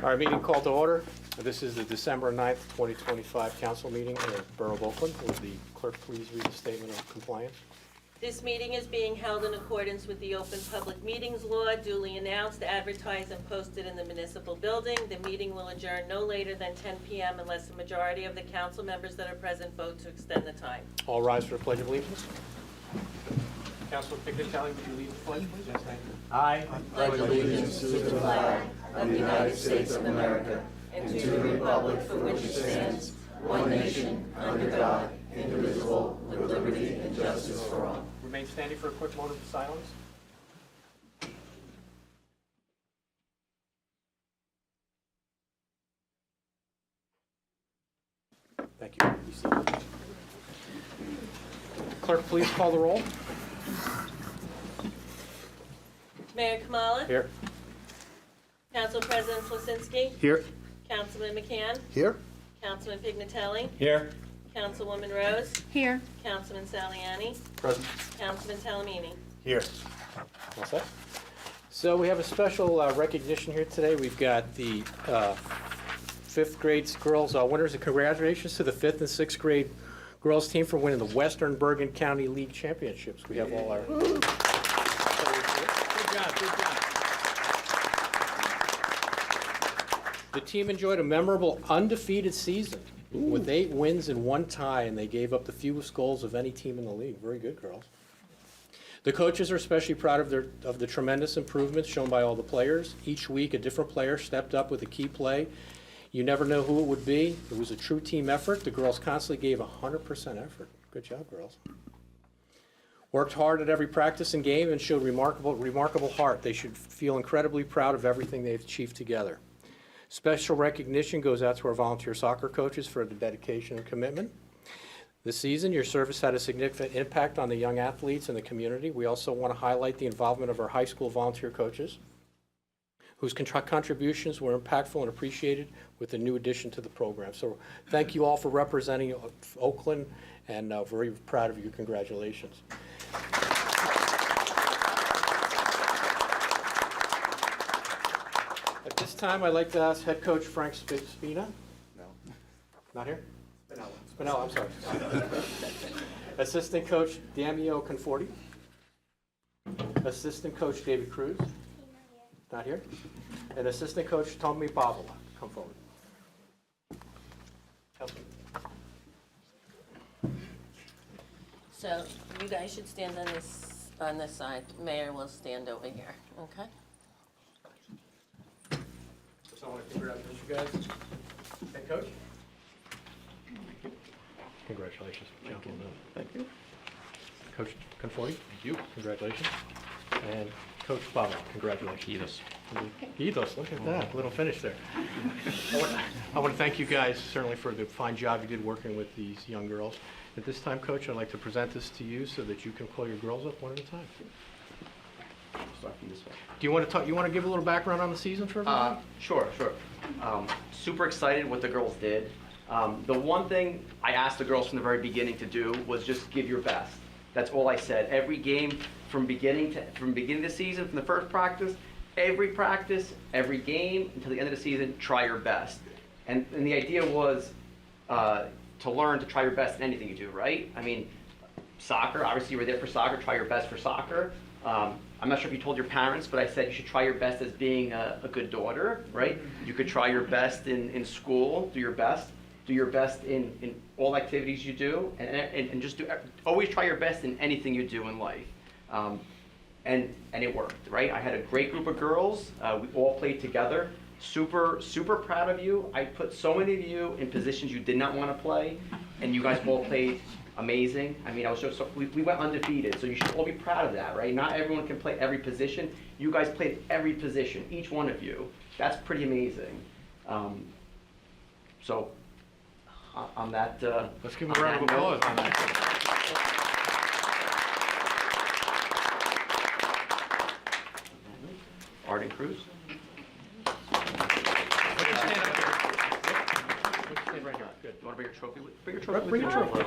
Our meeting called to order. This is the December 9th, 2025 council meeting in the Borough of Oakland. Will the clerk please read the statement of compliance? This meeting is being held in accordance with the Open Public Meetings Law, duly announced, advertised, and posted in the municipal building. The meeting will adjourn no later than 10 p.m. unless the majority of the council members that are present vote to extend the time. All rise for the Pledge of Allegiance. Councilor Pignatelli, would you lead the pledge, please? Yes, thank you. I pledge allegiance to the flag of the United States of America and to the republic for which it stands, one nation, under God, indivisible, with liberty and justice for all. Remain standing for a quick moment of silence. Thank you. Be seated. Clerk, please call the roll. Mayor Kamala? Here. Council President Slasinski? Here. Councilman McCann? Here. Councilman Pignatelli? Here. Councilwoman Rose? Here. Councilman Saliani? Present. Councilman Talamini? Here. All set. So we have a special recognition here today. We've got the fifth grade girls winners, and congratulations to the fifth and sixth grade girls team for winning the Western Bergen County League Championships. We have all our... Good job, good job. The team enjoyed a memorable undefeated season with 8 wins and 1 tie, and they gave up the fewest goals of any team in the league. Very good, girls. The coaches are especially proud of the tremendous improvements shown by all the players. Each week, a different player stepped up with a key play. You never know who it would be. It was a true team effort. The girls constantly gave 100% effort. Good job, girls. Worked hard at every practice and game and showed remarkable heart. They should feel incredibly proud of everything they've achieved together. Special recognition goes out to our volunteer soccer coaches for their dedication and commitment. This season, your service had a significant impact on the young athletes and the community. We also want to highlight the involvement of our high school volunteer coaches, whose contributions were impactful and appreciated with the new addition to the program. So thank you all for representing Oakland, and very proud of you. Congratulations. At this time, I'd like to ask head coach Frank Spina. No. Not here? Spinella, I'm sorry. Assistant coach Damio Conforti. Assistant coach David Cruz. Not here. And assistant coach Tommy Pavola. Come forward. So you guys should stand on this side. Mayor will stand over here, okay? So I want to congratulate you guys. Head coach. Congratulations. Thank you. Coach Conforti. Thank you. Congratulations. And Coach Pavola. Congratulations. Guidos, look at that, little finish there. I want to thank you guys certainly for the fine job you did working with these young girls. At this time, Coach, I'd like to present this to you so that you can call your girls up one at a time. Start from this way. Do you want to talk? You want to give a little background on the season for everyone? Sure. Super excited what the girls did. The one thing I asked the girls from the very beginning to do was just give your best. That's all I said. Every game from beginning of the season, from the first practice, every game until the end of the season, try your best. And the idea was to learn to try your best in anything you do, right? I mean, soccer, obviously you were there for soccer, try your best for soccer. I'm not sure if you told your parents, but I said you should try your best as being a good daughter, right? You could try your best in school, do your best. Do your best in all activities you do, and just always try your best in anything you do in life. And it worked, right? I had a great group of girls. We all played together. Super proud of you. I put so many of you in positions you did not want to play, and you guys all played amazing. I mean, we went undefeated, so you should all be proud of that, right? Not everyone can play every position. You guys played every position, each one of you. That's pretty amazing. So on that, let's give them a round of applause on that. Arden Cruz. Stand right here. Good. You want to bring your trophy with? Bring your trophy with you. Trophy.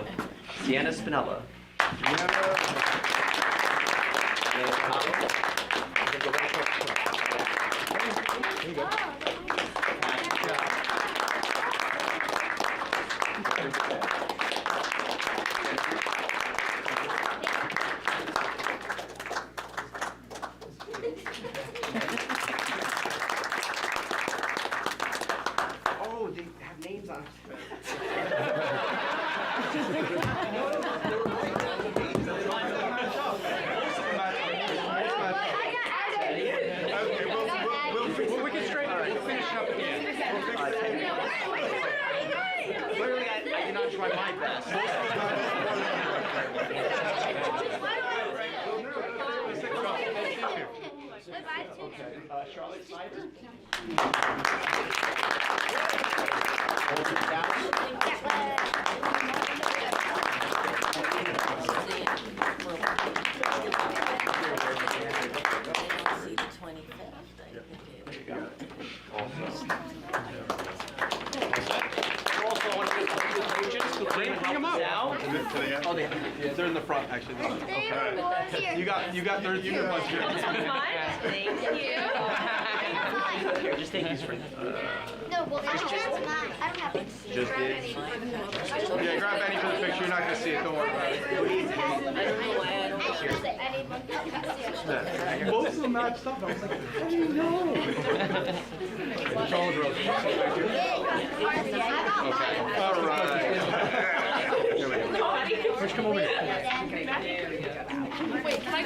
Sienna Spinella. There you go. We can straighten it. We'll finish up at the end. Clearly, I did not try my best. Charlotte Cyber. See the 25th. Also, I want to thank the agents who came and helped us out. Oh, they're in the front, actually. You got a bunch here. Thank you. Here, just take these for No, well, that's mine. I don't have it. Just did. Yeah, grab Benny for the picture. You're not gonna see it. Don't worry about it. I don't know why I don't Both of them matched up. I was like, how do you know? Control the girls. All right. Push, come over here. Wait, can I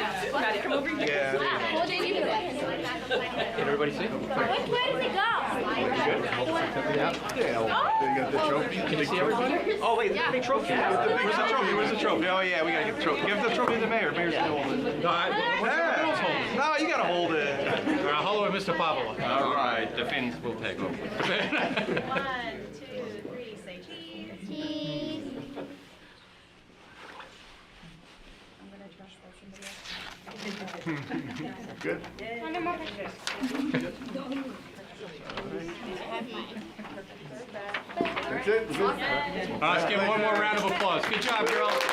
come over here? Yeah. Well, they need to Can everybody see? Where does it go? Yeah. You got the trophy. Can you see everybody? Oh, wait, the big trophy. Where's the trophy? Where's the trophy? Oh yeah, we gotta get the trophy. Give the trophy to the mayor. Mayor's gonna hold it. No, Yeah. No, you gotta hold it. Hello, Mr. Pavlov. All right, the Finns will take over. 1, 2, 3, say cheese. Cheese. Good. That's it. Let's give one more round of applause. Good job, girls.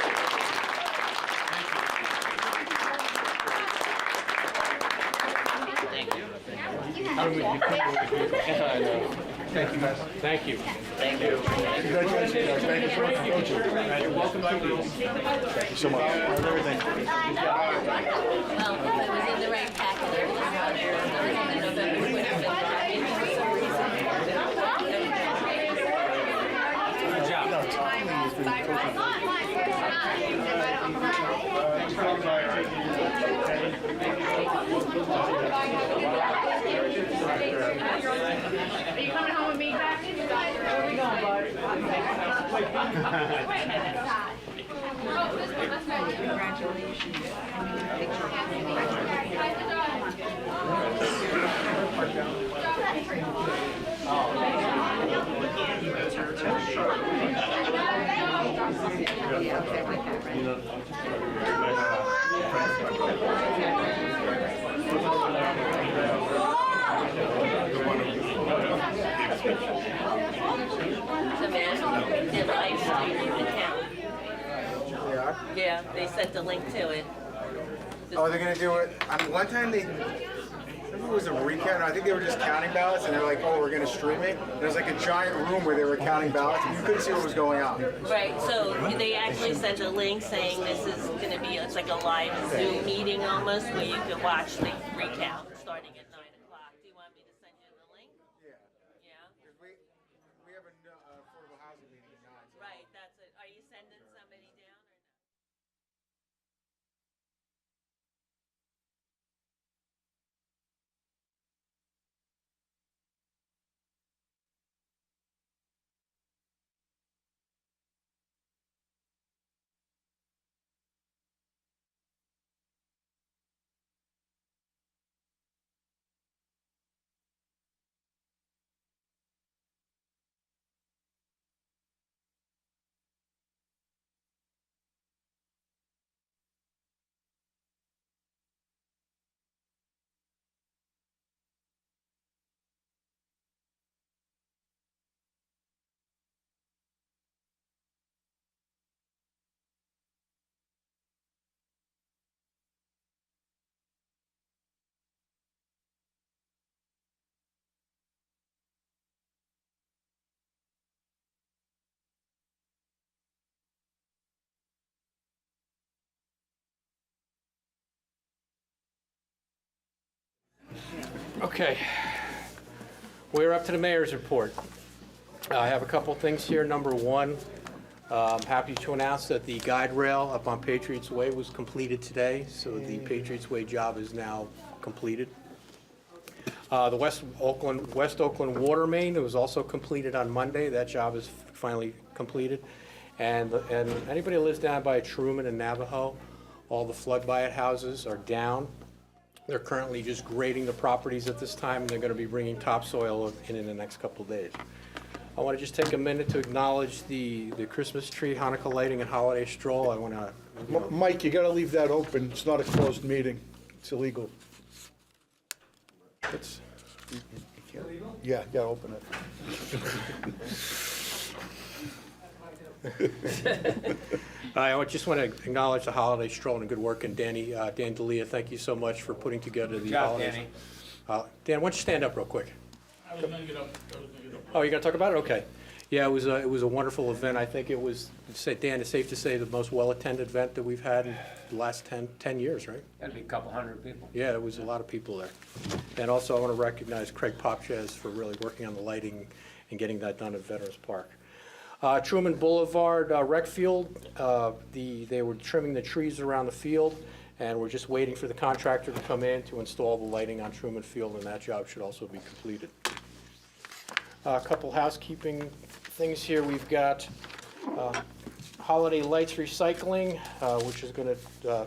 Thank you, guys. Thank you. Congratulations, guys. Thank you so much for coaching. You're welcome to these. Thank you so much. Everything. Well, it was in the right packet. It was on November 25th. Good job. Are you coming home with me, Jackie? Where are we going, bud? The man did live streaming account. Yeah, they sent the link to it. Oh, they're gonna do it. I mean, one time it was a recount. I think they were just counting ballots, and they're like, "Oh, we're gonna stream it." There's like a giant room where they were counting ballots, and you couldn't see what was going on. Right, so they actually sent a link saying this is gonna be, it's like a live Zoom meeting almost, where you can watch the recount starting at 9 o'clock. Do you want me to send you the link? Yeah. Yeah? Because we have an affordable housing meeting at 9. So. Right, that's it. Are you sending somebody down or no? Okay. We're up to the mayor's report. I have a couple things here. Number one, I'm happy to announce that the guide rail up on Patriots Way was completed today, so the Patriots Way job is now completed. The West Oakland water main, it was also completed on Monday. That job is finally completed. And anybody who lives down by Truman and Navajo, all the flood-buyout houses are down. They're currently just grading the properties at this time, and they're going to be bringing topsoil in the next couple of days. I want to just take a minute to acknowledge the Christmas tree, Hanukkah lighting, and holiday stroll. I want to, Mike, you gotta leave that open. It's not a closed meeting. It's illegal. it's, Yeah, you gotta open it. I just want to acknowledge the holiday stroll and good work, and Dan Delia, thank you so much for putting together the holidays. Danny. Dan, why don't you stand up real quick? I was gonna get up. Oh, you're going to talk about it? Okay. Yeah, it was a wonderful event. I think it was, Dan, it's safe to say, the most well-attended event that we've had in the last 10 years, right? Gotta be a couple hundred people. Yeah, there was a lot of people there. And also, I want to recognize Craig Popchez for really working on the lighting and getting that done at Veterans Park. Truman Boulevard rec field, they were trimming the trees around the field, and we're just waiting for the contractor to come in to install the lighting on Truman Field, and that job should also be completed. A couple housekeeping things here. We've got holiday lights recycling, which is going to,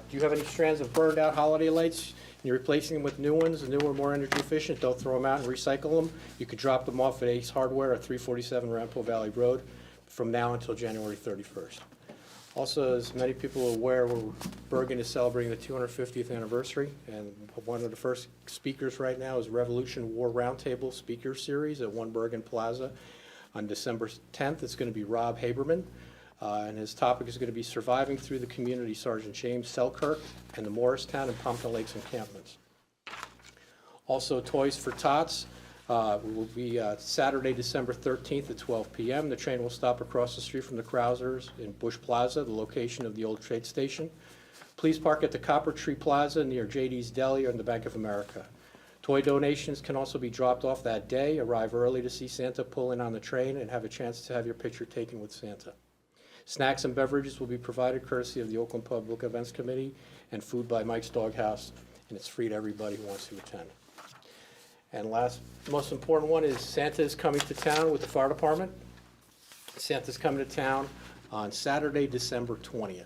do you have any strands of burned out holiday lights? And you're replacing them with new ones, newer, more energy efficient. Don't throw them out and recycle them. You could drop them off at Ace Hardware at 347 Rampo Valley Road from now until January 31st. Also, as many people are aware, Bergen is celebrating the 250th anniversary, and one of the first speakers right now is Revolution War Roundtable Speaker Series at One Bergen Plaza on December 10th. It's going to be Rob Haberman, and his topic is going to be Surviving Through the Community, Sergeant James Selkirk and the Morristown and Pompton Lakes encampments. Also, Toys for Tots will be Saturday, December 13th at 12 p.m. The train will stop across the street from the Krausers in Bush Plaza, the location of the old trade station. Please park at the Copper Tree Plaza near JD's Deli or in the Bank of America. Toy donations can also be dropped off that day. Arrive early to see Santa pull in on the train and have a chance to have your picture taken with Santa. Snacks and beverages will be provided courtesy of the Oakland Public Events Committee, and food by Mike's Doghouse, and it's free to everybody who wants to attend. And last, most important one is Santa is coming to town with the fire department. Santa's coming to town on Saturday, December 20th.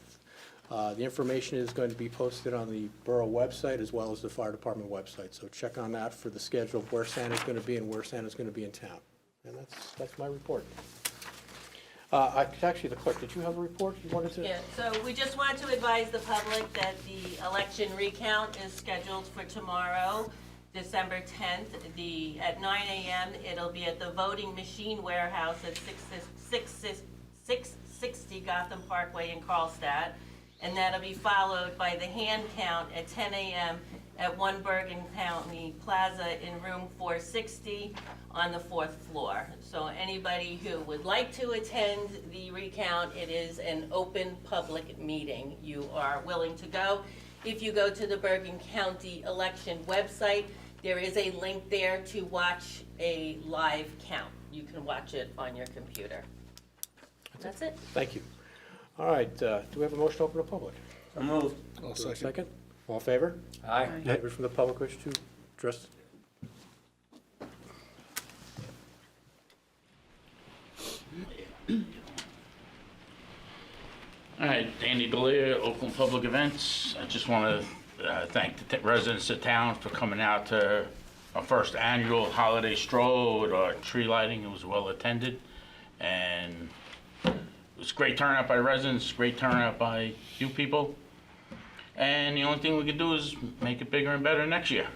The information is going to be posted on the Borough website as well as the fire department website. So check on that for the schedule of where Santa's going to be and where Santa's going to be in town. And that's my report. Actually, the clerk, did you have a report you wanted to? Yeah, so we just want to advise the public that the election recount is scheduled for tomorrow, December 10th, at 9 a.m. It'll be at the voting machine warehouse at 660 Gotham Parkway in Carlstadt. And that'll be followed by the hand count at 10 a.m. at One Bergen County Plaza in room 460 on the 4th floor. So anybody who would like to attend the recount, it is an open public meeting. You are willing to go. If you go to the Bergen County election website, there is a link there to watch a live count. You can watch it on your computer. That's it. Thank you. All right, do we have a motion to open to public? So moved. I'll Do we have a second. second? All in favor? Aye. Anybody from the public wish to address? All right, Danny Delia, Oakland Public Events. I just want to thank the residents of town for coming out to our first annual holiday stroll with our tree lighting. It was well attended, and it was great turnout by residents, great turnout by you people. And the only thing we could do is make it bigger and better next year.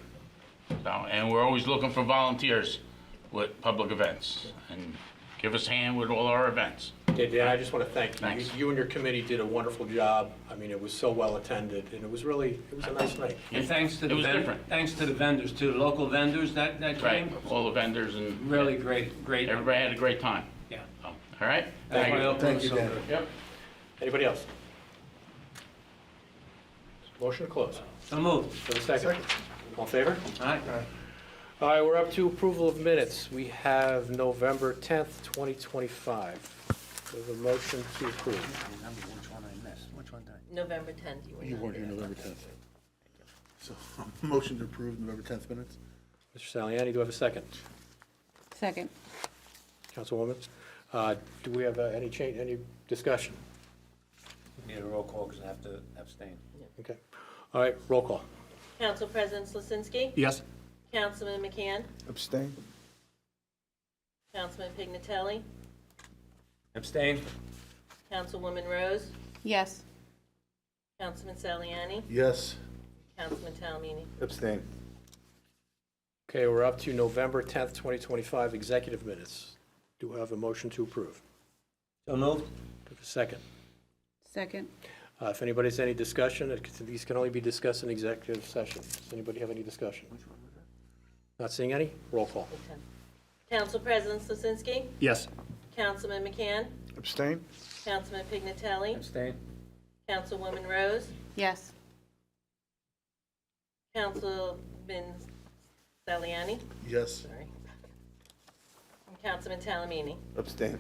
So, and we're always looking for volunteers with public events, and give us a hand with all our events. Yeah, Dan, I just want to thank you. Thanks. You and your committee did a wonderful job. I mean, it was so well attended, and it was a nice night. And thanks to It was different. thanks to the vendors too, local vendors that Right, came. all the vendors and Really great. everybody had a great time. Yeah. So, all right? That's why Oakland Thank was you, so Dan. good. Yep. Anybody else? Motion to close. So moved. For the second. All in favor? Aye. All right, we're up to approval of minutes. We have November 10th, 2025. We have a motion to approve. Remember which one I missed? Which one did I? November 10th, you were You not weren't here there. November 10th. So, motion to approve November 10th minutes? Mr. Saliani, do I have a second? Second. Councilwoman, do we have any change, any discussion? Need a roll call because I have to abstain. Okay. All right, roll call. Council President Slasinski? Yes. Councilman McCann? Abstain? Councilman Pignatelli? Abstain? Councilwoman Rose? Yes. Councilman Saliani? Yes. Councilman Talamini? Abstain. Okay, we're up to November 10th, 2025, executive minutes. Do I have a motion to approve? So moved? Do I have a second? Second. If anybody has any discussion, these can only be discussed in executive session. Does anybody have any discussion? Not seeing any? Roll call. Council President Slasinski? Yes. Councilman McCann? Abstain? Councilman Pignatelli? Abstain? Councilwoman Rose? Yes. Councilman Saliani? Yes. Sorry. And Councilman Talamini? Abstain.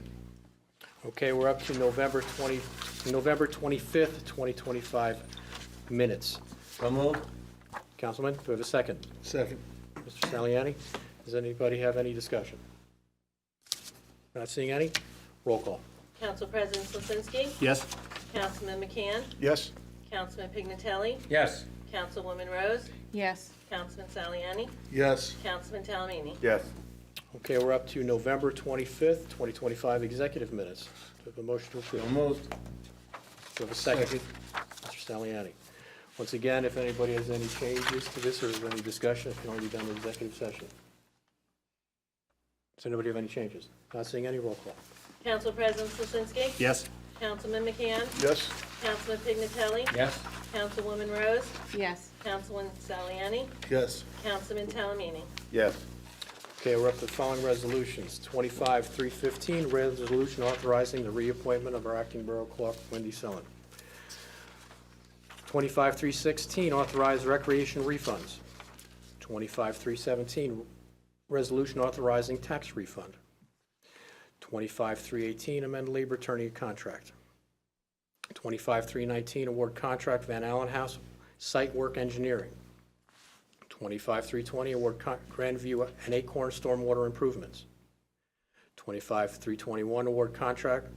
Okay, we're up to November 25th, 2025 minutes. So moved? Councilman, do we have a second? Second? Mr. Saliani, does anybody have any discussion? Not seeing any? Roll call. Council President Slasinski? Yes. Councilman McCann? Yes. Councilman Pignatelli? Yes. Councilwoman Rose? Yes. Councilman Saliani? Yes. Councilman Talamini? Yes. Okay, we're up to November 25th, 2025 executive minutes. Do we have a motion to approve? So moved? Do we have a second? Mr. Saliani. Once again, if anybody has any changes to this or any discussion, it can only be done in executive session. Does anybody have any changes? Not seeing any? Roll call. Council President Slasinski? Yes. Councilman McCann? Yes. Councilman Pignatelli? Yes. Councilwoman Rose? Yes. Councilman Saliani? Yes. Councilman Talamini? Yes. Okay, we're up to the following resolutions. 25-315, resolution authorizing the reappointment of our acting borough clerk, Wendy Sullen. 25-316, authorize recreation refunds. 25-317, resolution authorizing tax refund. 25-318, amend labor attorney contract. 25-319, award contract Van Allen House site work engineering. 25-320, award Grandview and Acorn stormwater improvements. 25-321, award contract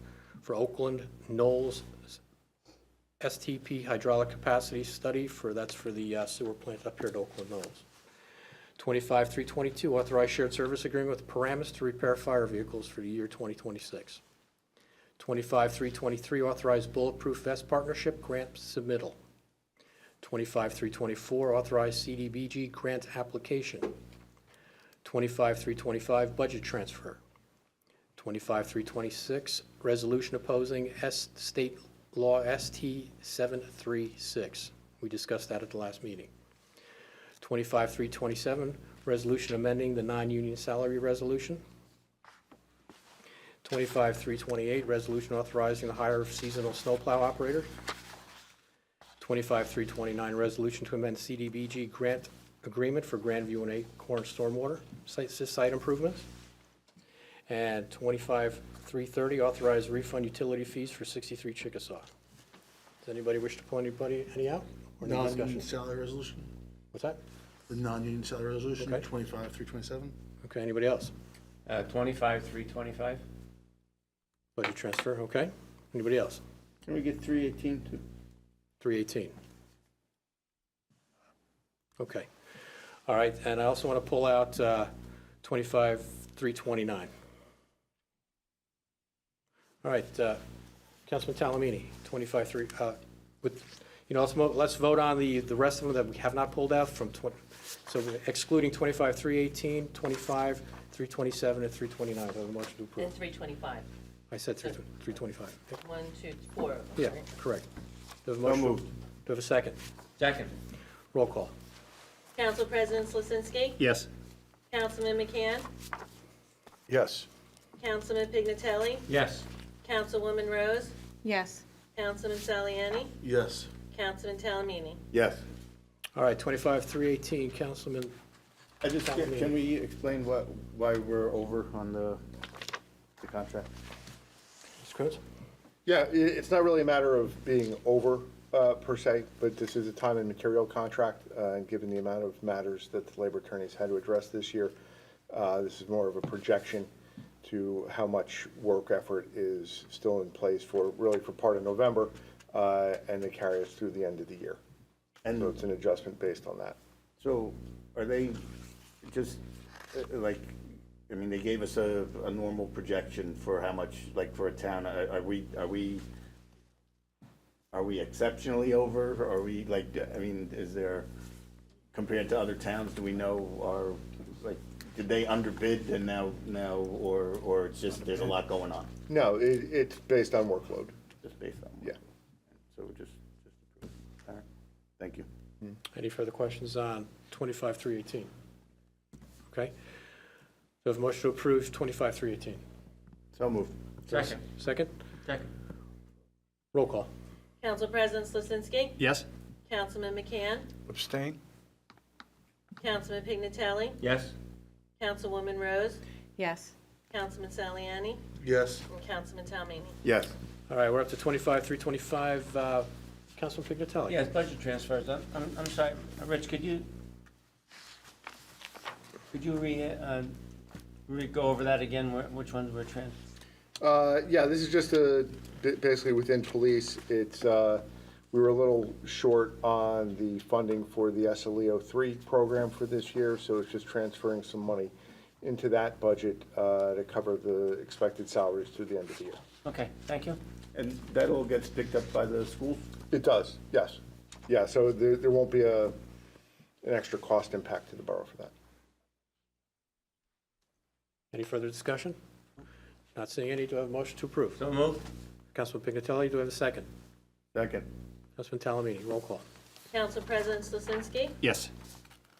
for Oakland Knolls STP hydraulic capacity study that's for the sewer plant up here at Oakland Knolls. 25-322, authorize shared service agreement with Paramus to repair fire vehicles for the year 2026. 25-323, authorize bulletproof vest partnership grant submittal. 25-324, authorize CDBG grant application. 25-325, budget transfer. 25-326, resolution opposing state law ST 736. We discussed that at the last meeting. 25-327, resolution amending the non-union salary resolution. 25-328, resolution authorizing the hire of seasonal snowplow operator. 25-329, resolution to amend CDBG grant agreement for Grandview and Acorn stormwater site improvements. And 25-330, authorize refund utility fees for 63 Chickasaw. Does anybody wish to pull any out? Or any Non-union discussion? salary resolution? What's that? The non-union salary resolution, Okay. 25-327? Okay, anybody else? 25-325? Budget transfer, okay. Anybody else? Can we get 318 too? 318. Okay. All right, and I also want to pull out 25-329. All right, Councilman Talamini, 25-3, let's vote on the rest of them that we have not pulled out from, so excluding 25-318, 25-327, and 329. I have a motion to approve. And 325. I said 325. 1, 2, 4 of them, Yeah, right? correct. Do I have a motion? moved. Do I have a second? Second? Roll call. Council President Slasinski? Yes. Councilman McCann? Yes. Councilman Pignatelli? Yes. Councilwoman Rose? Yes. Councilman Saliani? Yes. Councilman Talamini? Yes. All right, 25-318, Councilman Can we explain why we're over on the contract? Mr. Coons? Yeah, it's not really a matter of being over per se, but this is a time and material contract, and given the amount of matters that the labor attorneys had to address this year, this is more of a projection to how much work effort is still in place for part of November, and to carry us through the end of the year. So it's an adjustment based on that. So are they just, like, I mean, they gave us a normal projection for how much, like, for a town, are we exceptionally over? Are we, like, I mean, is there, compared to other towns, do we know, or, like, did they underbid and now, or it's just, there's a lot going on? No, it's based on workload. Just based on. Yeah. So just, all right, thank you. Any further questions on 25-318? Okay. So have a motion to approve 25-318. So moved. Second. Second? Second. Roll call. Council President Slasinski? Yes? Councilman McCann? Abstain? Councilman Pignatelli? Yes. Councilwoman Rose? Yes. Councilman Saliani? Yes. And Councilman Talmini? Yes. All right, we're up to 25-325. Councilman Pignatelli? Yes, budget transfers. I'm sorry, Rich, could you go over that again, which ones were transferred? Yeah, this is just basically within police. It's, we were a little short on the funding for the SLEO 3 program for this year, so it's just transferring some money into that budget to cover the expected salaries through the end of the year. Okay, thank you. And that all gets picked up by the schools? It does, yes. Yeah, so there won't be an extra cost impact to the borough for that. Any further discussion? Not seeing any. Do I have a motion to approve? So moved. Councilman Pignatelli, do I have a second? Second. Councilman Talmini, roll call. Council President Slasinski? Yes.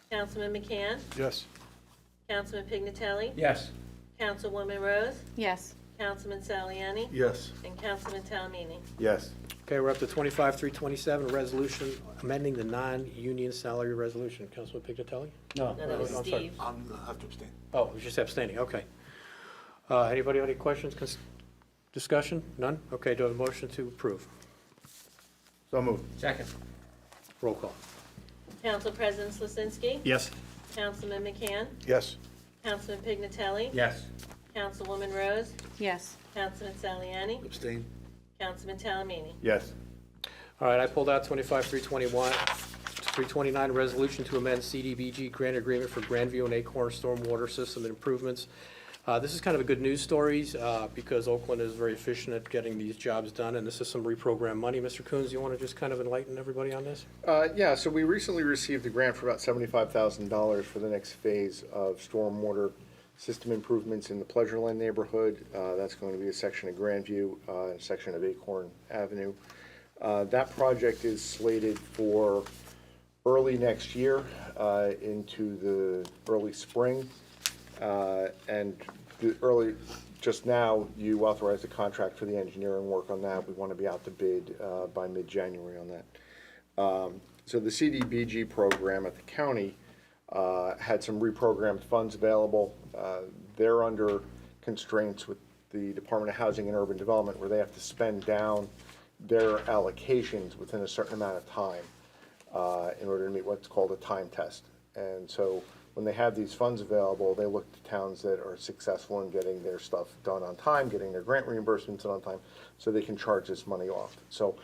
Councilman McCann? Yes. Councilman Pignatelli? Yes. Councilwoman Rose? Yes. Councilman Saliani? Yes. And Councilman Talmini? Yes. Okay, we're up to 25-327, a resolution amending the non-union salary resolution. Councilman Pignatelli? No. No, that was I'm sorry. Steve. I'll have to abstain. Oh, you're just abstaining, okay. Anybody have any questions, discussion? None? Okay, do I have a motion to approve? So moved. Second. Roll call. Council President Slasinski? Yes. Councilman McCann? Yes. Councilman Pignatelli? Yes. Councilwoman Rose? Yes. Councilman Saliani? Abstain. Councilman Talmini? Yes. All right, I pulled out 25-329, resolution to amend CDBG grant agreement for Grandview and Acorn Stormwater System improvements. This is kind of a good news story because Oakland is very efficient at getting these jobs done, and this is some reprogrammed money. Mr. Coons, you want to just kind of enlighten everybody on this? Yeah, so we recently received a grant for about $75,000 for the next phase of stormwater system improvements in the Pleasureland neighborhood. That's going to be a section of Grandview and a section of Acorn Avenue. That project is slated for early next year into the early spring. And just now, you authorized a contract for the engineering work on that. We want to be out to bid by mid-January on that. So the CDBG program at the county had some reprogrammed funds available. They're under constraints with the Department of Housing and Urban Development where they have to spend down their allocations within a certain amount of time in order to meet what's called a time test. And so when they have these funds available, they look to towns that are successful in getting their stuff done on time, getting their grant reimbursements done on time, so they can charge this money off. So,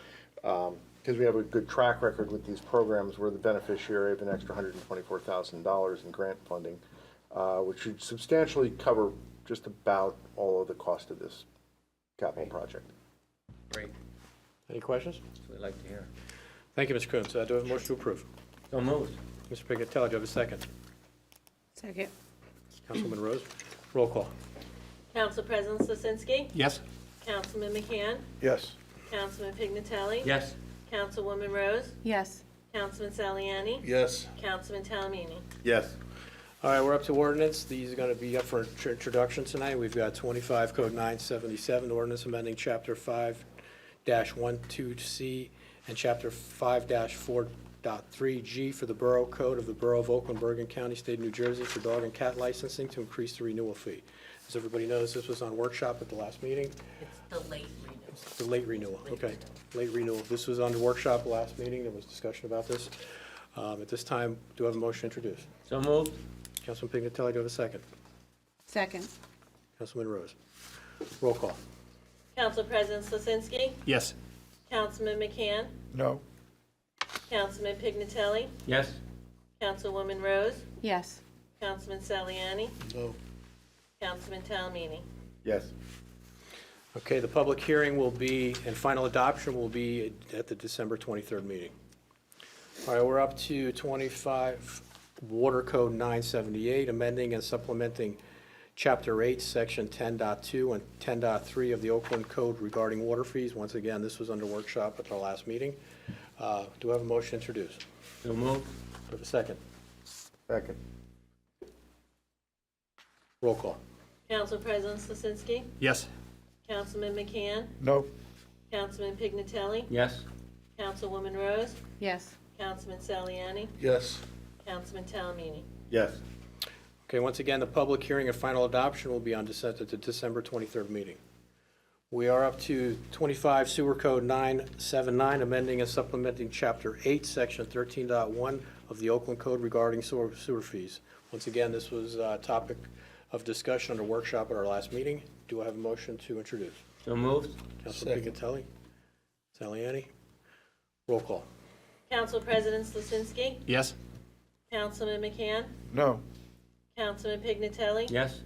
because we have a good track record with these programs, we're the beneficiary of an extra $124,000 in grant funding, which should substantially cover just about all of the cost of this capital project. Great. Any questions? That's what I'd like to hear. Thank you, Mr. Coons. Do I have a motion to approve? So moved. Mr. Pignatelli, do you have a second? Second. Councilwoman Rose? Roll call. Council President Slasinski? Yes. Councilman McCann? Yes. Councilman Pignatelli? Yes. Councilwoman Rose? Yes. Councilman Saliani? Yes. Councilman Talmini? Yes. All right, we're up to ordinance. These are going to be up for introduction tonight. We've got 25 Code 977, ordinance amending Chapter 5-12C and Chapter 5-4.1 25.3G for the Borough Code of the Borough of Oakland, Bergen County, State of New Jersey for dog and cat licensing to increase the renewal fee. As everybody knows, this was on workshop at the last meeting. It's the late renewal. It's the late renewal, okay. Late renewal. This was under workshop last meeting. There was discussion about this. At this time, do I have a motion to introduce? So moved. Councilman Pignatelli, do I have a second? Second. Councilman Rose. Roll call. Council President Slasinski, Yes. Councilman McCann, No. Councilman Pignatelli, Yes. Councilwoman Rose, Yes. Councilman Saliani, No. Councilman Talamini. Yes. Okay, the public hearing will be, and final adoption will be at the December 23rd meeting. All right, we're up to 25 Water Code 978, amending and supplementing Chapter 8, Section 10.2 and 10.3 of the Oakland Code regarding water fees. Once again, this was under workshop at our last meeting. Do I have a motion to introduce? So moved. Do I have a second? Second. Roll call. Council President Slasinski, Yes. Councilman McCann, No. Councilman Pignatelli, Yes. Councilwoman Rose, Yes. Councilman Saliani, Yes. Councilman Talamini. Yes. Okay, once again, the public hearing and final adoption will be on the December 23rd meeting. We are up to 25 Sewer Code 979, amending and supplementing Chapter 8, Section 13.1 of the Oakland Code regarding sewer fees. Once again, this was a topic of discussion under workshop at our last meeting. Do I have a motion to introduce? So moved. Councilman Pignatelli? Saliani? Roll call. Council President Slasinski, Yes. Councilman McCann, No. Councilman Pignatelli, Yes.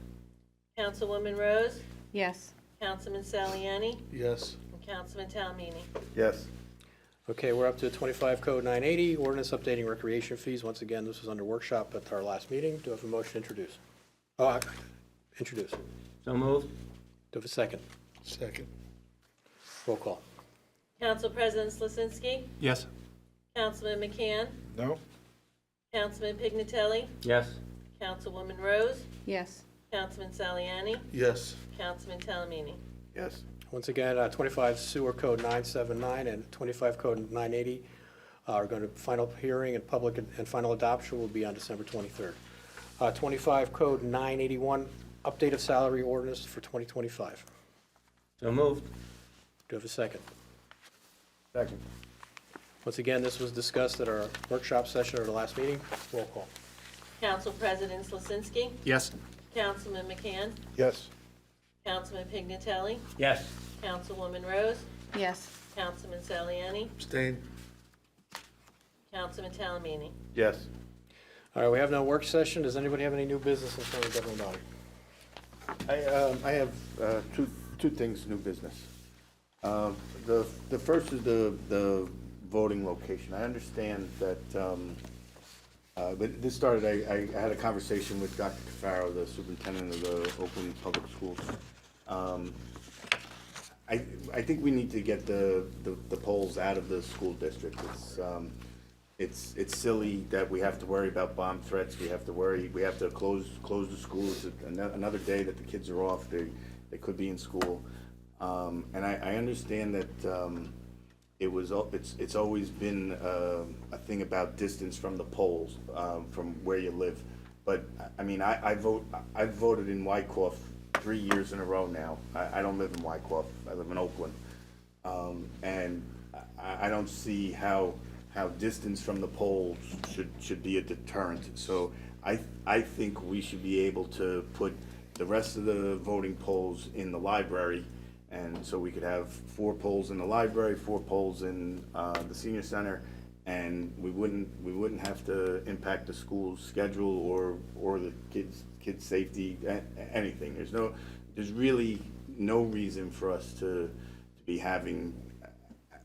Councilwoman Rose, Yes. Councilman Saliani, Yes. and Councilman Talamini. Yes. Okay, we're up to 25 Code 980, ordinance updating recreation fees. Once again, this was under workshop at our last meeting. Do I have a motion to introduce? Introduce. Do So moved. I have a second? Second. Roll call. Council President Slasinski, Yes. Councilman McCann, No. Councilman Pignatelli, Yes. Councilwoman Rose, Yes. Councilman Saliani, Yes. Councilman Talamini. Yes. Once again, 25 Sewer Code 979 and 25 Code 980 are going to, final hearing and public and final adoption will be on December 23rd. 25 Code 981, update of salary ordinance for 2025. So moved. Do I have a second? Second. Once again, this was discussed at our workshop session at our last meeting. Roll call. Council President Slasinski, Yes. Councilman McCann, Yes. Councilman Pignatelli, Yes. Councilwoman Rose, Yes. Councilman Saliani, Abstain. Councilman Talamini. Yes. All right, we have no work session. Does anybody have any new business in front of the government body? I have two things, new business. The first is the voting location. I understand that, but this started, I had a conversation with Dr. Cafaro, the superintendent of the Oakland Public Schools. I think we need to get the polls out of the school district. It's silly that we have to worry about bomb threats. We have to close the schools. Another day that the kids are off, they could be in school. And I understand that it's always been a thing about distance from the polls, from where you live. But I mean, I've voted in Wyckoff 3 years in a row now. I don't live in Wyckoff. I live in Oakland, and I don't see how distance from the polls should be a deterrent. So I think we should be able to put the rest of the voting polls in the library, and so we could have 4 polls in the library, 4 polls in the senior center, and we wouldn't have to impact the school's schedule or the kids' safety, anything. There's really no reason for us to be having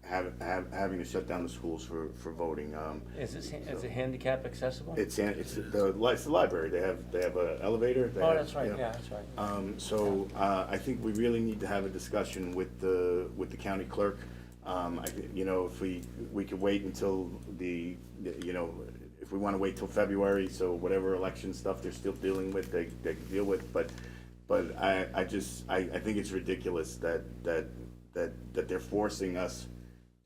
to shut down the schools for voting. Is it handicap accessible? It's the library. They have an elevator. Oh, that's right, yeah, that's right. So I think we really need to have a discussion with the county clerk. If we could wait until if we want to wait till February, so whatever election stuff they're still dealing with, they can deal with. But I think it's ridiculous that they're forcing us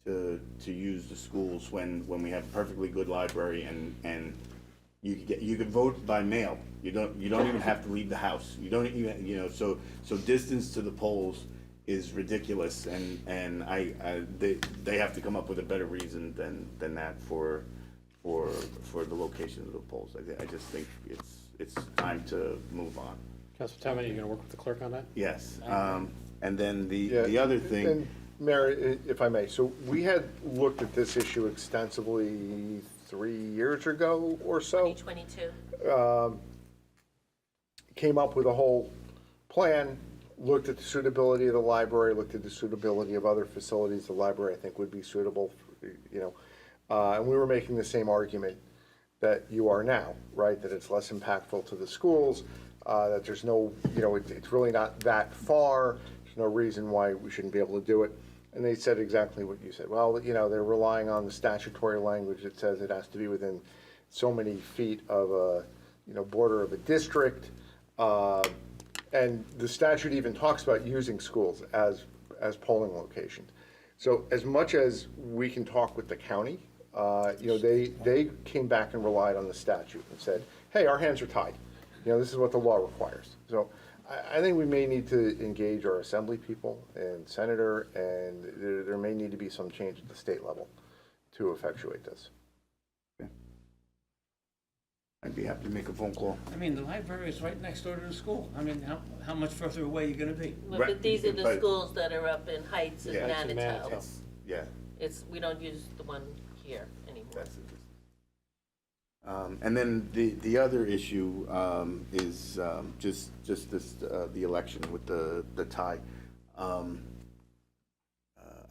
to use the schools when we have a perfectly good library and you can vote by mail. You don't even have to leave the house. You don't even, so distance to the polls is ridiculous, and they have to come up with a better reason than that for the location of the polls. I just think it's time to move on. Councilor Talman, you gonna work with the clerk on that? Yes, and then Yeah, the other thing. And Mayor, if I may, so we had looked at this issue extensively 3 years ago or so. 2022. Came up with a whole plan, looked at the suitability of the library, looked at the suitability of other facilities the library I think would be suitable, and we were making the same argument that you are now, right? That it's less impactful to the schools, that there's no, it's really not that far, there's no reason why we shouldn't be able to do it. And they said exactly what you said. Well, they're relying on the statutory language that says it has to be within so many feet of a, border of a district. And the statute even talks about using schools as polling locations. So as much as we can talk with the county, they came back and relied on the statute and said, hey, our hands are tied. This is what the law requires. So I think we may need to engage our assembly people and senator, and there may need to be some change at the state level to effectuate this. I'd be happy to make a phone call. I mean, the library is right next door to the school. I mean, how much further away are you gonna be? Well, but these are the But- schools that are up in Heights and Yeah, Heights and Manitou. Manitou. Yeah, We don't use the one here anymore. that's it. And then the other issue is just this the election with the tie.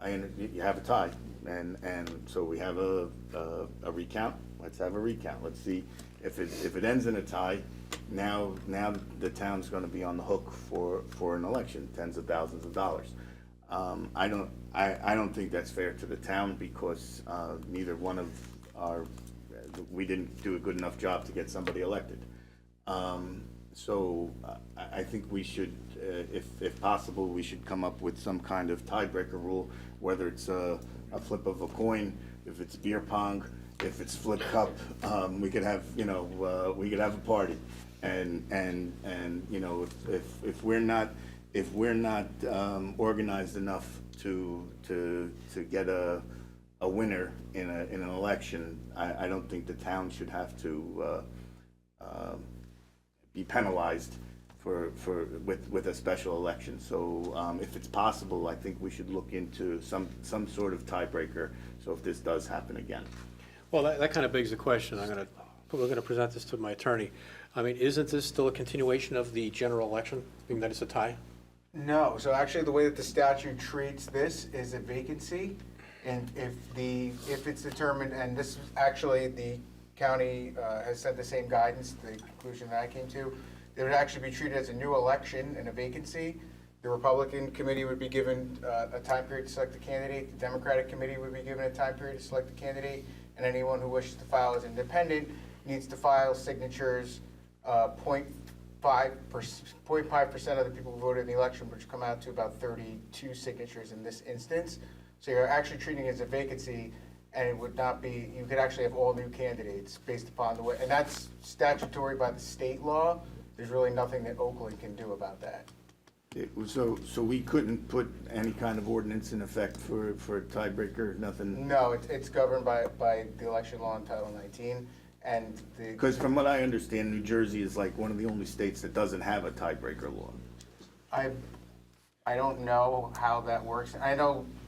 You have a tie, and so we have a recount. Let's have a recount. Let's see if it ends in a tie. Now the town's going to be on the hook for an election, tens of thousands of dollars. I don't think that's fair to the town because neither one of we didn't do a good enough job to get somebody elected. So I think we should, if possible, we should come up with some kind of tiebreaker rule, whether it's a flip of a coin, if it's beer pong, if it's flip cup, we could have, we could have a party. And if we're not organized enough to get a winner in an election, I don't think the town should have to be penalized with a special election. So if it's possible, I think we should look into some sort of tiebreaker. So if this does happen again. Well, that kind of begs the question. We're gonna present this to my attorney. I mean, isn't this still a continuation of the general election, being that it's a tie? No, so actually the way that the statute treats this is a vacancy, and if it's determined, and this actually the county has said the same guidance, the conclusion that I came to, it would actually be treated as a new election and a vacancy. The Republican committee would be given a time period to select the candidate, the Democratic committee would be given a time period to select the candidate, and anyone who wishes to file as independent needs to file signatures 0.5% of the people who voted in the election, which come out to about 32 signatures in this instance. So you're actually treating it as a vacancy, and it would not be, you could actually have all new candidates based upon the way, and that's statutory by the state law. There's really nothing that Oakland can do about that. So we couldn't put any kind of ordinance in effect for a tiebreaker, nothing? No, it's governed by the election law in Title 19, and the. Because from what I understand, New Jersey is like one of the only states that doesn't have a tiebreaker law. I don't know how that works. I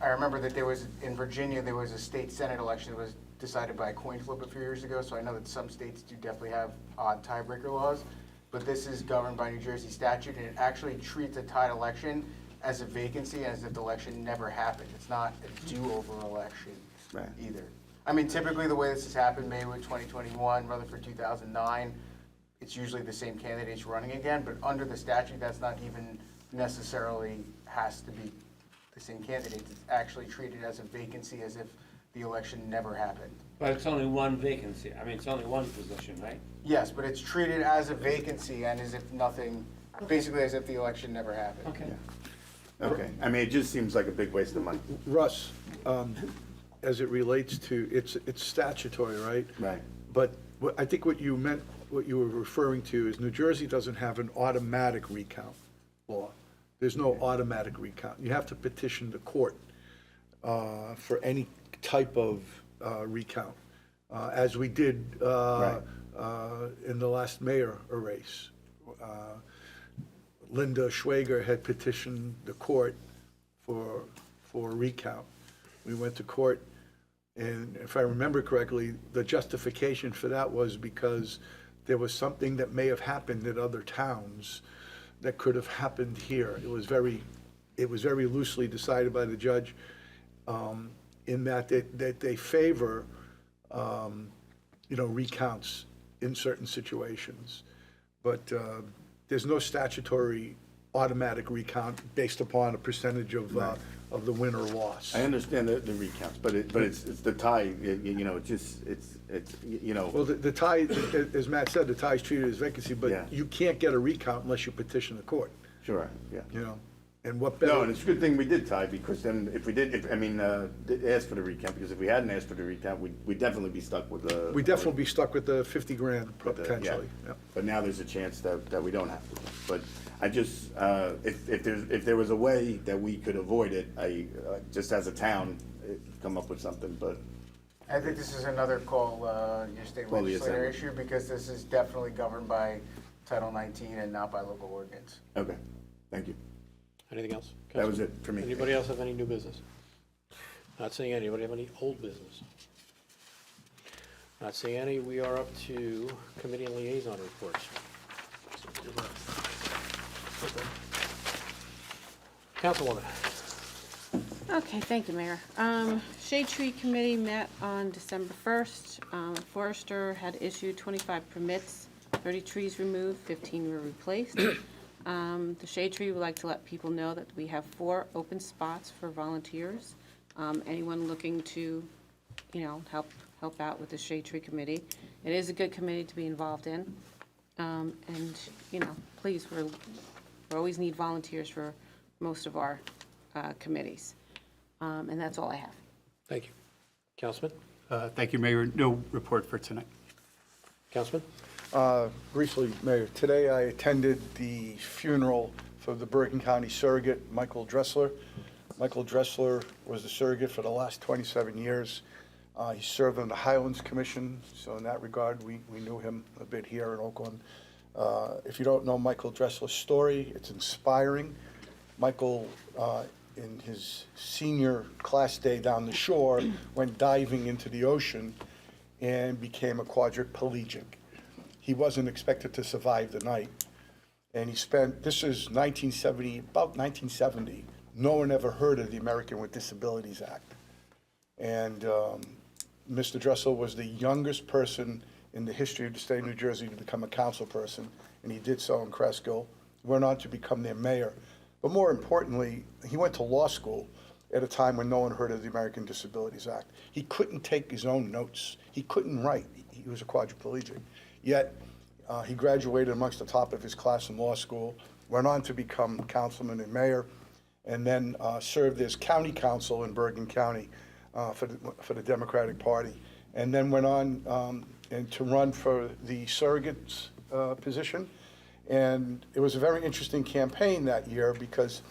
remember that in Virginia, there was a state Senate election that was decided by a coin flip a few years ago, so I know that some states do definitely have odd tiebreaker laws, but this is governed by New Jersey statute, and it actually treats a tied election as a vacancy, as if the election never happened. It's not a do-over election either. I mean, typically the way this has happened, Maywood 2021, Rutherford 2009, it's usually the same candidates running again, but under the statute, that's not even necessarily has to be the same candidates. It's actually treated as a vacancy, as if the election never happened. But it's only one vacancy. I mean, it's only one position, right? Yes, but it's treated as a vacancy and as if nothing, basically as if the election never happened. Okay. Okay, I mean, it just seems like a big waste of money. Russ, as it relates to, it's statutory, right? Right. But I think what you meant, what you were referring to is New Jersey doesn't have an automatic recount law. There's no automatic recount. You have to petition the court for any type of recount, as we did in the last mayor race. Linda Schwager had petitioned the court for a recount. We went to court, and if I remember correctly, the justification for that was because there was something that may have happened in other towns that could have happened here. It was very loosely decided by the judge, in that they favor, recounts in certain situations. But there's no statutory automatic recount based upon a percentage of the win or loss. I understand the recounts, but it's the tie, Well, the tie, as Matt said, the tie is treated as vacancy, but Yeah. you can't get a recount unless you petition the court, Sure, yeah. And what No, better? and it's a good thing we did tie, because then if we did, ask for the recount, because if we hadn't asked for the recount, we'd definitely be stuck with the. We'd definitely be stuck with the 50 grand with the- potentially. yeah. Yeah. But now there's a chance that we don't have to. But I just, if there was a way that we could avoid it, just as a town, come up with something, but. I think this is another call, your state Well, the legislature assembly. issue, because this is definitely governed by Title 19 and not by local ordinance. Okay, thank you. Anything else? That was it for me. Anybody else have any new business? Not seeing any. Anybody have any old business? Not seeing any. We are up to committee and liaison reports. Councilwoman. Okay, thank you, Mayor. Shade Tree Committee met on December 1st. Forester had issued 25 permits, 30 trees removed, 15 were replaced. The Shade Tree would like to let people know that we have 4 open spots for volunteers. Anyone looking to, help out with the Shade Tree Committee. It is a good committee to be involved in. And, please, we always need volunteers for most of our committees. And that's all I have. Thank you. Councilman? Thank you, Mayor. No report for tonight. Councilman? Briefly, Mayor, today I attended the funeral for the Bergen County surrogate, Michael Dressler. Michael Dressler was the surrogate for the last 27 years. He served on the Highlands Commission, so in that regard, we knew him a bit here in Oakland. If you don't know Michael Dressler's story, it's inspiring. Michael, in his senior class day down the shore, went diving into the ocean and became a quadriplegic. He wasn't expected to survive the night. And he spent, this is 1970, about 1970, no one ever heard of the American with Disabilities Act. And Mr. Dressel was the youngest person in the history of the state of New Jersey to become a council person, and he did so in Cresskill, went on to become their mayor. But more importantly, he went to law school at a time when no one heard of the American Disabilities Act. He couldn't take his own notes. He couldn't write. He was a quadriplegic. Yet, he graduated amongst the top of his class in law school, went on to become councilman and mayor, and then served as county council in Bergen County for the Democratic Party, and then went on and to run for the surrogate's position. And it was a very interesting campaign that year because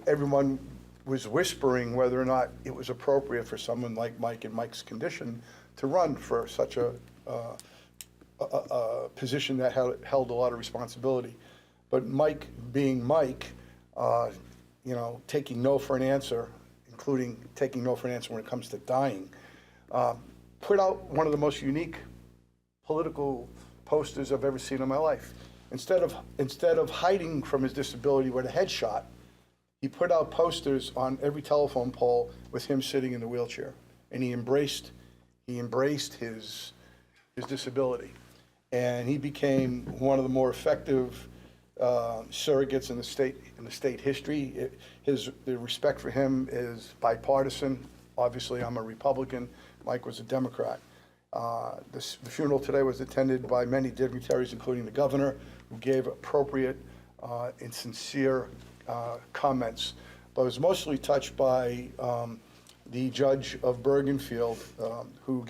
everyone was whispering whether or not it was appropriate for someone like Mike in Mike's condition to run for such a position that held a lot of responsibility. But Mike, being Mike, taking no for an answer, including taking no for an answer when it comes to dying, put out one of the most unique political posters I've ever seen in my life. Instead of hiding from his disability with a headshot, he put out posters on every telephone pole with him sitting in the wheelchair, and he embraced his disability, and he became one of the more effective surrogates in the state history. The respect for him is bipartisan. Obviously, I'm a Republican. Mike was a Democrat. The funeral today was attended by many dignitaries, including the governor, who gave appropriate and sincere comments, but was mostly touched by the judge of Bergenfield, who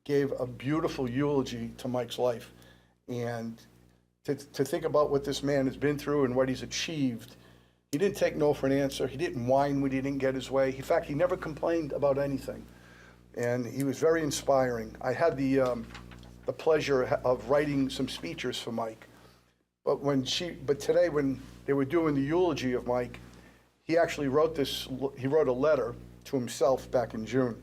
gave a beautiful eulogy to Mike's life. And to think about what this man has been through and what he's achieved, he didn't take no for an answer. He didn't whine when he didn't get his way. In fact, he never complained about anything. And he was very inspiring. I had the pleasure of writing some speeches for Mike. But today, when they were doing the eulogy of Mike, he actually wrote a letter to himself back in June.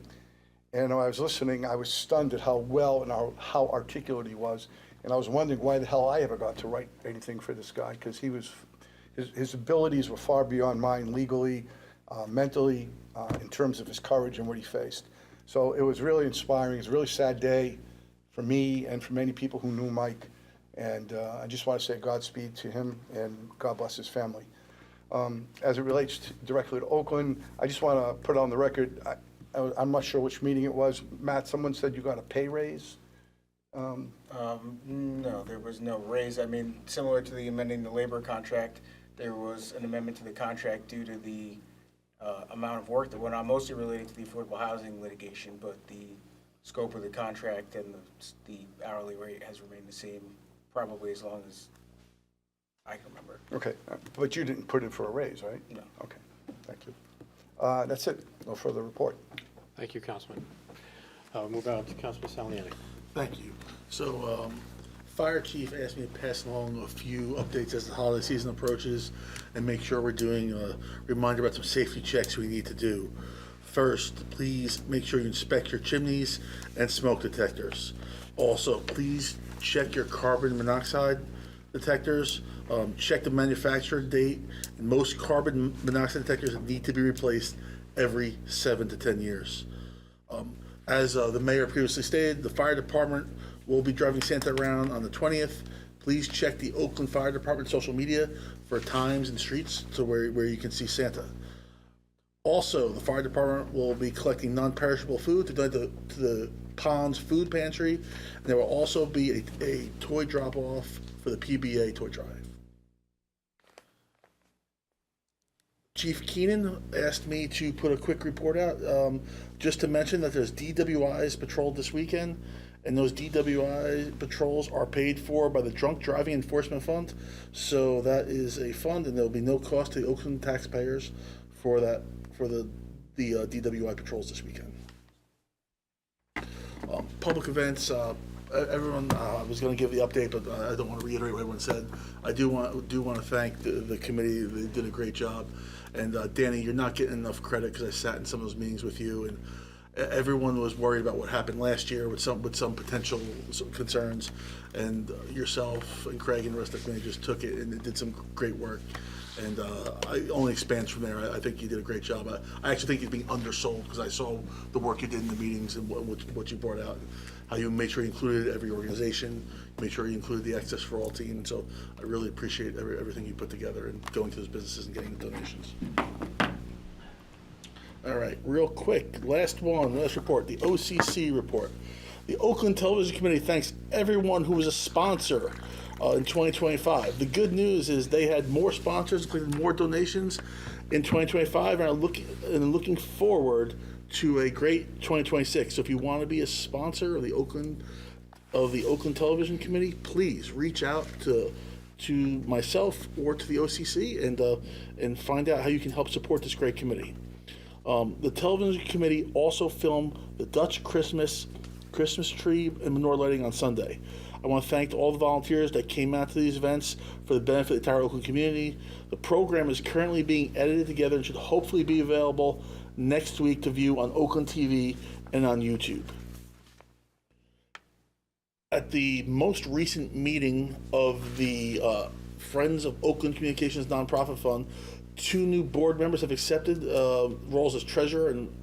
And when I was listening, I was stunned at how well and how articulate he was. And I was wondering why the hell I ever got to write anything for this guy, because his abilities were far beyond mine legally, mentally, in terms of his courage and what he faced. So it was really inspiring. It was a really sad day for me and for many people who knew Mike. And I just want to say Godspeed to him and God bless his family. As it relates directly to Oakland, I just want to put on the record, I'm not sure which meeting it was. Matt, someone said you got a pay raise? No, there was no raise. I mean, similar to the amending the labor contract, there was an amendment to the contract due to the amount of work that went on, mostly related to the affordable housing litigation, but the scope of the contract and the hourly rate has remained the same probably as long as I can remember. Okay, but you didn't put in for a raise, right? No. Okay, thank you. That's it, no further report. Thank you, Councilman. Move on to Councilman Saliani. Thank you. So, Fire Chief asked me to pass along a few updates as the holiday season approaches and make sure we're doing a reminder about some safety checks we need to do. First, please make sure you inspect your chimneys and smoke detectors. Also, please check your carbon monoxide detectors. Check the manufacturer date. And most carbon monoxide detectors need to be replaced every 7 to 10 years. As the mayor previously stated, the fire department will be driving Santa around on the 20th. Please check the Oakland Fire Department social media for times and streets to where you can see Santa. Also, the fire department will be collecting non-perishable food to donate to the Ponds Food Pantry. And there will also be a toy drop-off for the PBA toy drive. Chief Keenan asked me to put a quick report out, just to mention that there's DWIs patrolled this weekend, and those DWI patrols are paid for by the Drunk Driving Enforcement Fund. So that is a fund, and there'll be no cost to the Oakland taxpayers for the DWI patrols this weekend. Public events, everyone, I was going to give the update, but I don't want to reiterate what everyone said. I do want to thank the committee. They did a great job. And Danny, you're not getting enough credit because I sat in some of those meetings with you, and everyone was worried about what happened last year with some potential concerns, and yourself and Craig and the rest of the committee just took it and did some great work. And I only expands from there. I think you did a great job. I actually think you're being undersold because I saw the work you did in the meetings and what you brought out, how you made sure you included every organization, made sure you included the Access for All team. And so I really appreciate everything you put together and going to those businesses and getting the donations. All right, real quick, last report, the OCC report. The Oakland Television Committee thanks everyone who was a sponsor in 2025. The good news is they had more sponsors, including more donations in 2025, and are looking forward to a great 2026. So if you want to be a sponsor of the Oakland Television Committee, please reach out to myself or to the OCC and find out how you can help support this great committee. The Television Committee also filmed the Dutch Christmas tree and menorah lighting on Sunday. I want to thank all the volunteers that came out to these events for the benefit of the entire Oakland community. The program is currently being edited together and should hopefully be available next week to view on Oakland TV and on YouTube. At the most recent meeting of the Friends of Oakland Communications Nonprofit Fund, 2 new board members have accepted roles as treasurer and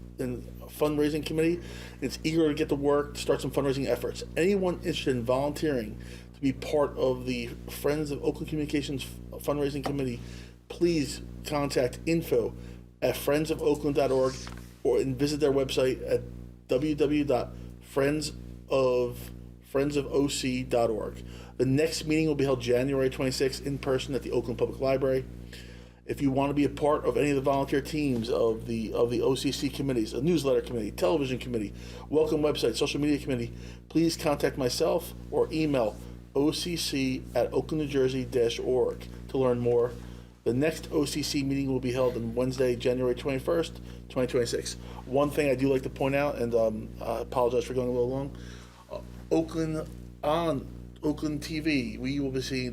fundraising committee. It's eager to get to work to start some fundraising efforts. Anyone interested in volunteering to be part of the Friends of Oakland Communications fundraising committee, please contact info@friendsofoakland.org or visit their website at www.friendsofoc.org. The next meeting will be held January 26th in person at the Oakland Public Library. If you want to be a part of any of the volunteer teams of the OCC committees, a newsletter committee, television committee, welcome website, social media committee, please contact myself or email occ@oaklandnewjersey-org to learn more. The next OCC meeting will be held on Wednesday, January 21st, 2026. One thing I do like to point out, and I apologize for going a little long, Oakland TV,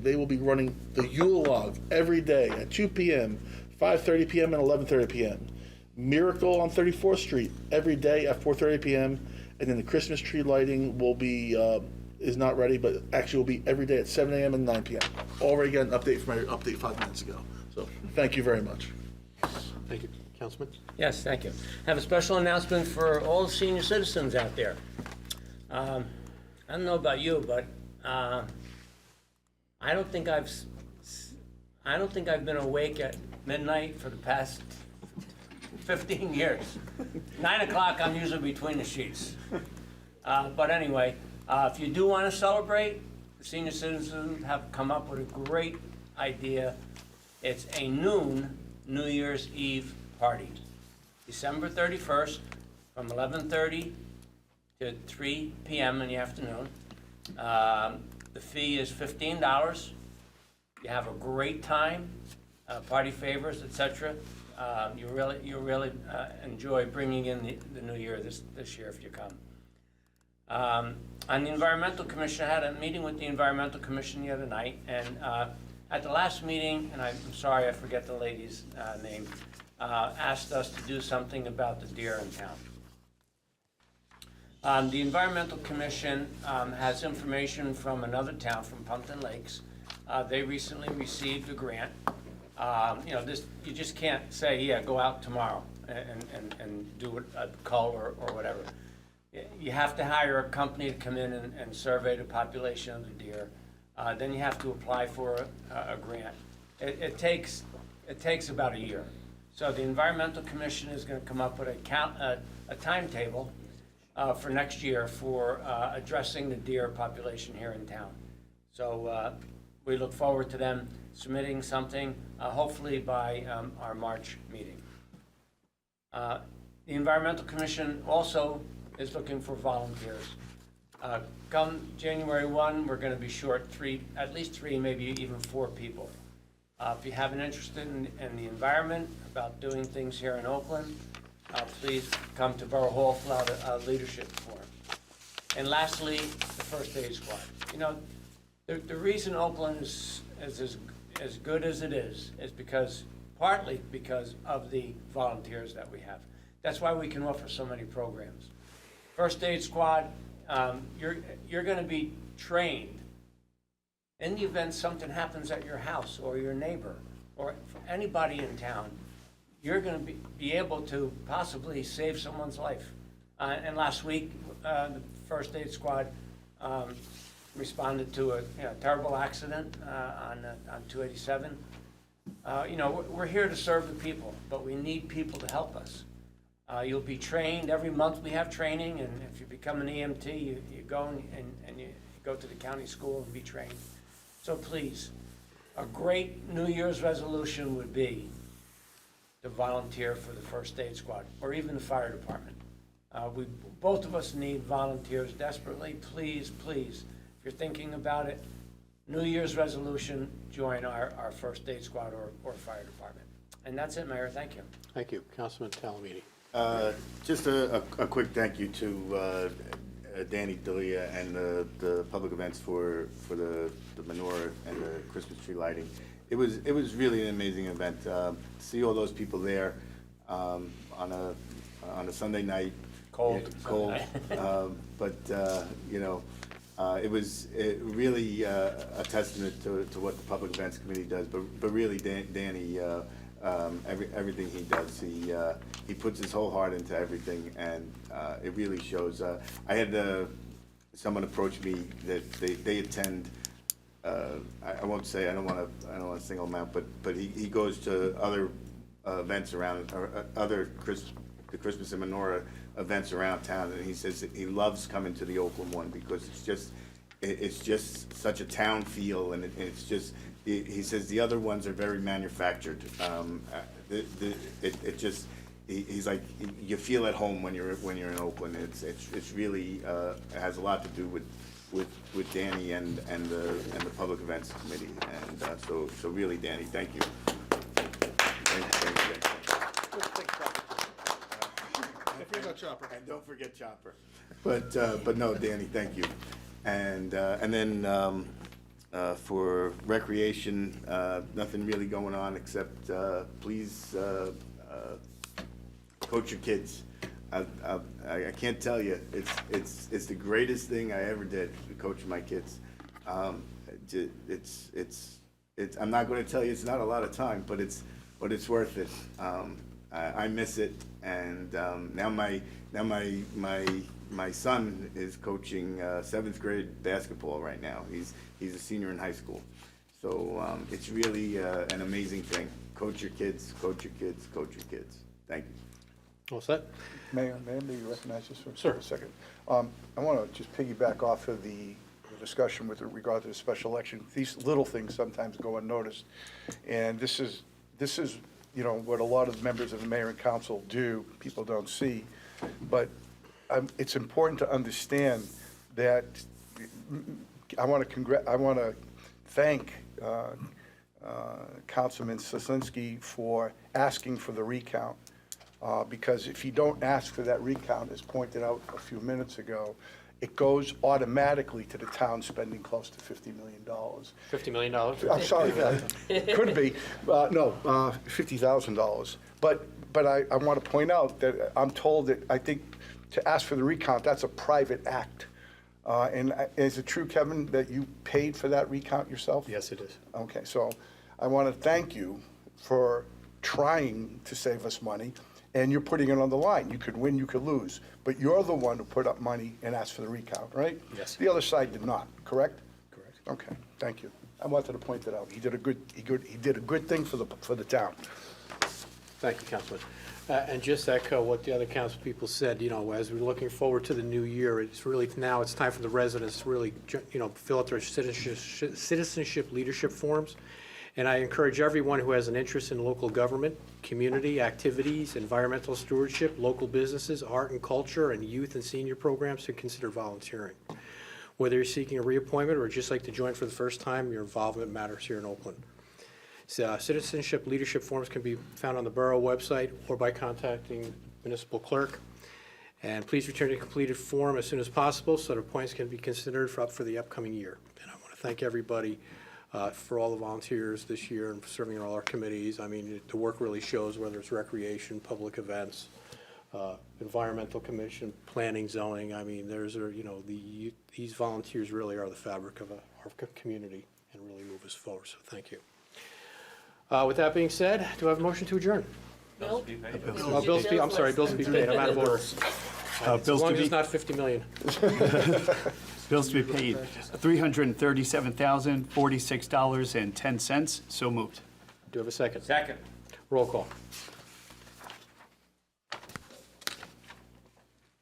they will be running the Yule log every day at 2 p.m., 5:30 p.m., and 11:30 p.m. Miracle on 34th Street every day at 4:30 p.m., and then the Christmas tree lighting will be, is not ready, but actually will be every day at 7 a.m. and 9 p.m. Already got an update from my update 5 minutes ago. So thank you very much. Thank you, Councilman. Yes, thank you. Have a special announcement for all senior citizens out there. I don't know about you, but I don't think I've been awake at midnight for the past 15 years. 9 o'clock, I'm usually between the sheets. But anyway, if you do want to celebrate, the senior citizens have come up with a great idea. It's a noon New Year's Eve party, December 31st, from 11:30 to 3 p.m. in the afternoon. The fee is $15. You have a great time, party favors, etc. You really enjoy bringing in the new year this year if you come. On the Environmental Commission, I had a meeting with the Environmental Commission the other night, and at the last meeting, and I'm sorry I forget the lady's name, asked us to do something about the deer in town. The Environmental Commission has information from another town, from Pumpkin Lakes. They recently received a grant. You just can't say, yeah, go out tomorrow and do a cull or whatever. You have to hire a company to come in and survey the population of the deer. Then you have to apply for a grant. It takes about a year. So the Environmental Commission is going to come up with a timetable for next year for addressing the deer population here in town. So we look forward to them submitting something, hopefully by our March meeting. The Environmental Commission also is looking for volunteers. Come January 1, we're going to be short at least three, maybe even 4 people. If you have an interest in the environment, about doing things here in Oakland, please come to Borough Hall, fill out a leadership form. And lastly, the first aid squad. You know, the reason Oakland is as good as it is partly because of the volunteers that we have. That's why we can offer so many programs. First aid squad, you're going to be trained in the event something happens at your house or your neighbor or anybody in town. You're going to be able to possibly save someone's life. And last week, the first aid squad responded to a terrible accident on 287. We're here to serve the people, but we need people to help us. You'll be trained. Every month we have training, and if you become an EMT, you go and you go to the county school and be trained. So please, a great New Year's resolution would be to volunteer for the first aid squad, or even the fire department. Both of us need volunteers desperately. Please, please, if you're thinking about it, New Year's resolution, join our first aid squad or fire department. And that's it, Mayor. Thank you. Thank you. Councilman Talamini. Just a quick thank you to Danny D'Elia and the public events for the menorah and the Christmas tree lighting. It was really an amazing event. To see all those people there on a Sunday night, Cold. but it was really a testament to what the public events committee does. But really, Danny. Everything he does, he puts his whole heart into everything, and it really shows. I had someone approach me that they attend. I won't say, I don't want to single him out, but he goes to other events around, or the Christmas and menorah events around town, and he says that he loves coming to the Oakland one because it's just such a town feel, and it's just, he says the other ones are very manufactured. It just, he's like, you feel at home when you're in Oakland. It's really, it has a lot to do with Danny and the Public Events Committee. And so really, Danny, thank you. Thank you. Don't forget Chopper. And don't forget Chopper. But no, Danny, thank you. And then for recreation, nothing really going on except please coach your kids. I can't tell you, it's the greatest thing I ever did, to coach my kids. It's I'm not going to tell you it's not a lot of time, but it's worth it. I miss it, and now my son is coaching 7th grade basketball right now. He's a senior in high school, so it's really an amazing thing. Coach your kids, coach your kids, coach your kids. Thank you. All set? Mayor, may I recognize this for Sure. a second? I want to just piggyback off of the discussion with regard to the special election. These little things sometimes go unnoticed, and this is what a lot of the members of the mayor and council do. People don't see, but it's important to understand that I want to thank Councilman Soslinski for asking for the recount. Because if you don't ask for that recount, as pointed out a few minutes ago, it goes automatically to the town spending close to $50 million. $50 million? I'm sorry, could be, no, $50,000. But I want to point out that I'm told that I think to ask for the recount, that's a private act. And is it true, Kevin, that you paid for that recount yourself? Yes, it is. Okay, so I want to thank you for trying to save us money. And you're putting it on the line. You could win, you could lose. But you're the one who put up money and asked for the recount, right? Yes. The other side did not, correct? Correct. Okay, thank you. I wanted to point that out. He did a good thing for the town. Thank you, Councilman. And just echo what the other council people said, as we're looking forward to the new year, it's really, now it's time for the residents to really, fill out their citizenship leadership forms. And I encourage everyone who has an interest in local government, community activities, environmental stewardship, local businesses, art and culture, and youth and senior programs to consider volunteering. Whether you're seeking a reappointment or just like to join for the first time, your involvement matters here in Oakland. So, citizenship leadership forms can be found on the Borough website or by contacting municipal clerk. And please return a completed form as soon as possible so that appointments can be considered for the upcoming year. And I want to thank everybody for all the volunteers this year and for serving on all our committees. I mean, the work really shows, whether it's recreation, public events, environmental commission, planning, zoning. I mean, these volunteers really are the fabric of our community and really move us forward, so thank you. With that being said, do I have a motion to adjourn? Nope. Bills to be paid, I'm out of order. As long as it's not 50 million. Bills to be paid, $337,046.10. So moved. Do you have a second? Second. Roll call.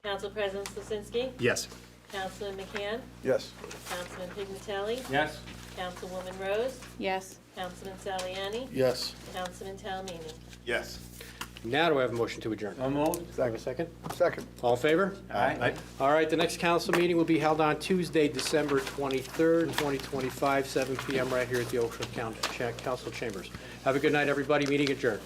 Council President Soslinski, Yes. Councilman McCann, Yes. Councilman Pignatelli, Yes. Councilwoman Rose, Yes. Councilman Saliani, Yes. Councilman Talamini. Yes. Now do I have a motion to adjourn? So moved. Do I have a second? Second. All in favor? Aye. All right, the next council meeting will be held on Tuesday, December 23rd, 2025, 7 p.m. right here at the Oakland Council Chambers. Have a good night, everybody. Meeting adjourned.